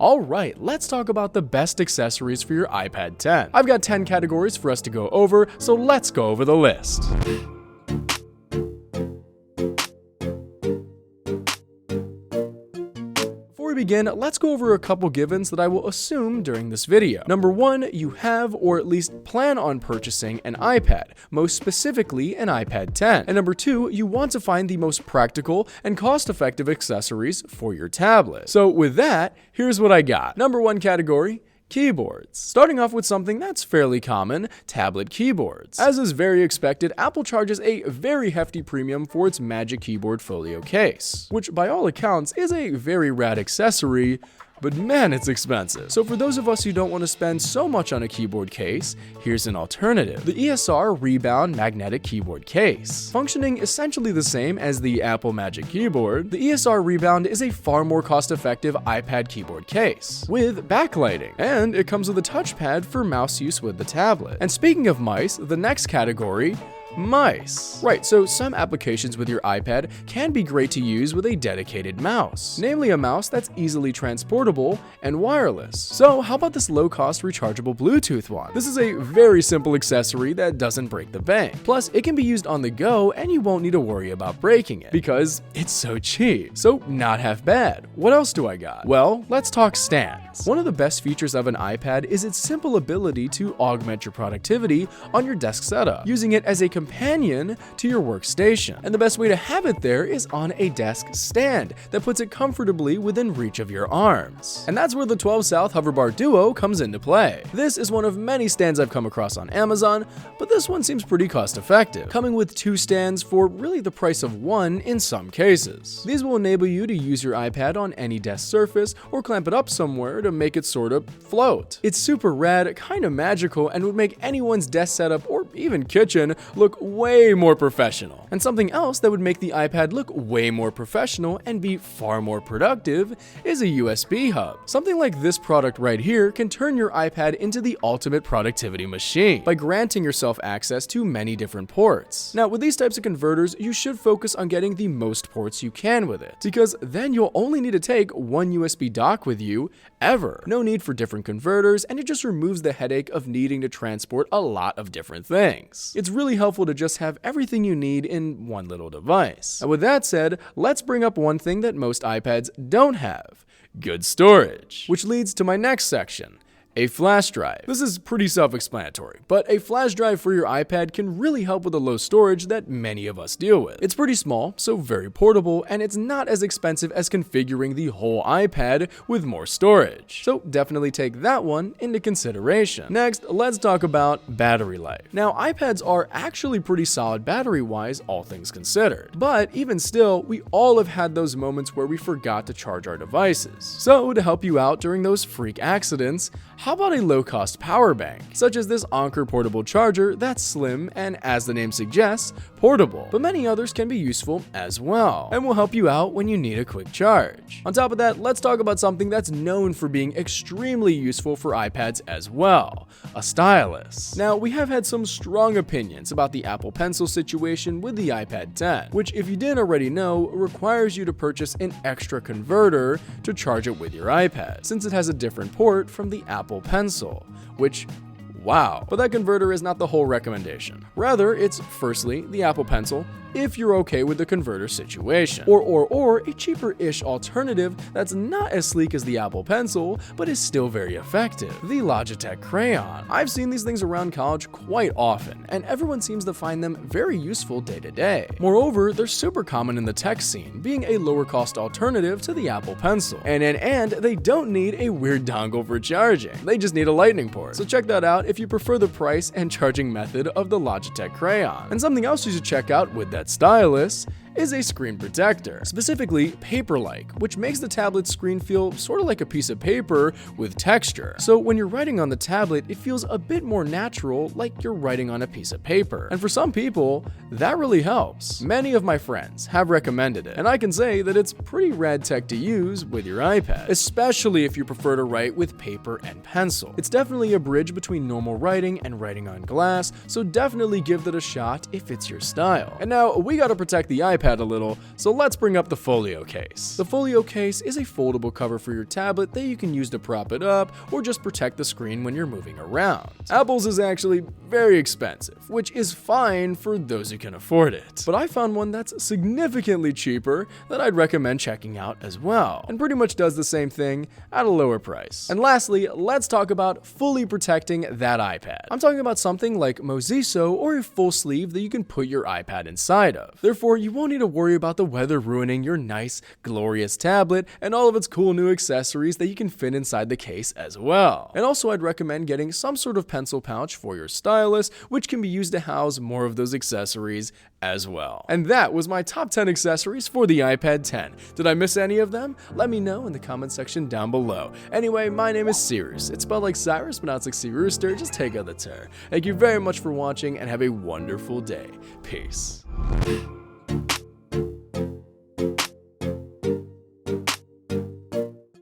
Alright, let's talk about the best accessories for your iPad 10. I've got 10 categories for us to go over, so let's go over the list. Before we begin, let's go over a couple givens that I will assume during this video. Number 1, you have or at least plan on purchasing an iPad, most specifically an iPad 10. And number 2, you want to find the most practical and cost-effective accessories for your tablet. So with that, here's what I got. Number 1 category, keyboards. Starting off with something that's fairly common, tablet keyboards. As is very expected, Apple charges a very hefty premium for its Magic Keyboard Folio case, which by all accounts is a very rad accessory, but man, it's expensive. So for those of us who don't want to spend so much on a keyboard case, here's an alternative. The ESR Rebound Magnetic Keyboard Case. Functioning essentially the same as the Apple Magic Keyboard, the ESR Rebound is a far more cost-effective iPad keyboard case, with backlighting, and it comes with a touchpad for mouse use with the tablet. And speaking of mice, the next category, mice. Right, so some applications with your iPad can be great to use with a dedicated mouse, namely a mouse that's easily transportable and wireless. So how about this low-cost rechargeable Bluetooth one? This is a very simple accessory that doesn't break the bank. Plus, it can be used on the go and you won't need to worry about breaking it because it's so cheap. So not half bad. What else do I got? Well, let's talk stands. One of the best features of an iPad is its simple ability to augment your productivity on your desk setup, using it as a companion to your workstation. And the best way to have it there is on a desk stand that puts it comfortably within reach of your arms. And that's where the 12 South Hoverbar Duo comes into play. This is one of many stands I've come across on Amazon, but this one seems pretty cost effective, coming with 2 stands for really the price of 1 in some cases. These will enable you to use your iPad on any desk surface or clamp it up somewhere to make it sort of float. It's super rad, kind of magical, and would make anyone's desk setup or even kitchen look way more professional. And something else that would make the iPad look way more professional and be far more productive is a USB hub. Something like this product right here can turn your iPad into the ultimate productivity machine by granting yourself access to many different ports. Now, with these types of converters, you should focus on getting the most ports you can with it, because then you'll only need to take one USB dock with you ever. No need for different converters, and it just removes the headache of needing to transport a lot of different things. It's really helpful to just have everything you need in one little device. And with that said, let's bring up one thing that most iPads don't have: good storage. Which leads to my next section, a flash drive. This is pretty self-explanatory, but a flash drive for your iPad can really help with the low storage that many of us deal with. It's pretty small, so very portable, and it's not as expensive as configuring the whole iPad with more storage. So definitely take that one into consideration. Next, let's talk about battery life. Now, iPads are actually pretty solid battery-wise, all things considered. But even still, we all have had those moments where we forgot to charge our devices. So to help you out during those freak accidents, how about a low-cost power bank, such as this Anker portable charger that's slim and, as the name suggests, portable, but many others can be useful as well, and will help you out when you need a quick charge. On top of that, let's talk about something that's known for being extremely useful for iPads as well, a stylus. Now, we have had some strong opinions about the Apple Pencil situation with the iPad 10, which, if you didn't already know, requires you to purchase an extra converter to charge it with your iPad, since it has a different port from the Apple Pencil, which, wow. But that converter is not the whole recommendation. Rather, it's firstly the Apple Pencil, if you're okay with the converter situation, or a cheaper-ish alternative that's not as sleek as the Apple Pencil, but is still very effective, the Logitech Crayon. I've seen these things around college quite often, and everyone seems to find them very useful day to day. Moreover, they're super common in the tech scene, being a lower-cost alternative to the Apple Pencil. And they don't need a weird dongle for charging. They just need a lightning port. So check that out if you prefer the price and charging method of the Logitech Crayon. And something else you should check out with that stylus is a screen protector, specifically paper-like, which makes the tablet's screen feel sort of like a piece of paper with texture. So when you're writing on the tablet, it feels a bit more natural, like you're writing on a piece of paper. And for some people, that really helps. Many of my friends have recommended it, and I can say that it's pretty rad tech to use with your iPad, especially if you prefer to write with paper and pencil. It's definitely a bridge between normal writing and writing on glass, so definitely give that a shot if it's your style. And now, we gotta protect the iPad iPad a little, so let's bring up the folio case. The folio case is a foldable cover for your tablet that you can use to prop it up or just protect the screen when you're moving around. Apple's is actually very expensive, which is fine for those who can afford it. But I found one that's significantly cheaper that I'd recommend checking out as well, and pretty much does the same thing at a lower price. And lastly, let's talk about fully protecting that iPad. I'm talking about something like Moziso or a full sleeve that you can put your iPad inside of. Therefore, you won't need to worry about the weather ruining your nice, glorious tablet and all of its cool new accessories that you can fit inside the case as well. And also, I'd recommend getting some sort of pencil pouch for your stylus, which can be used to house more of those accessories as well. And that was my top 10 accessories for the iPad 10. Did I miss any of them? Let me know in the comment section down below. Anyway, my name is Seerus. It's spelled like Cyrus, but not like Sea Rooster. Just take out the tur. Thank you very much for watching and have a wonderful day. Peace.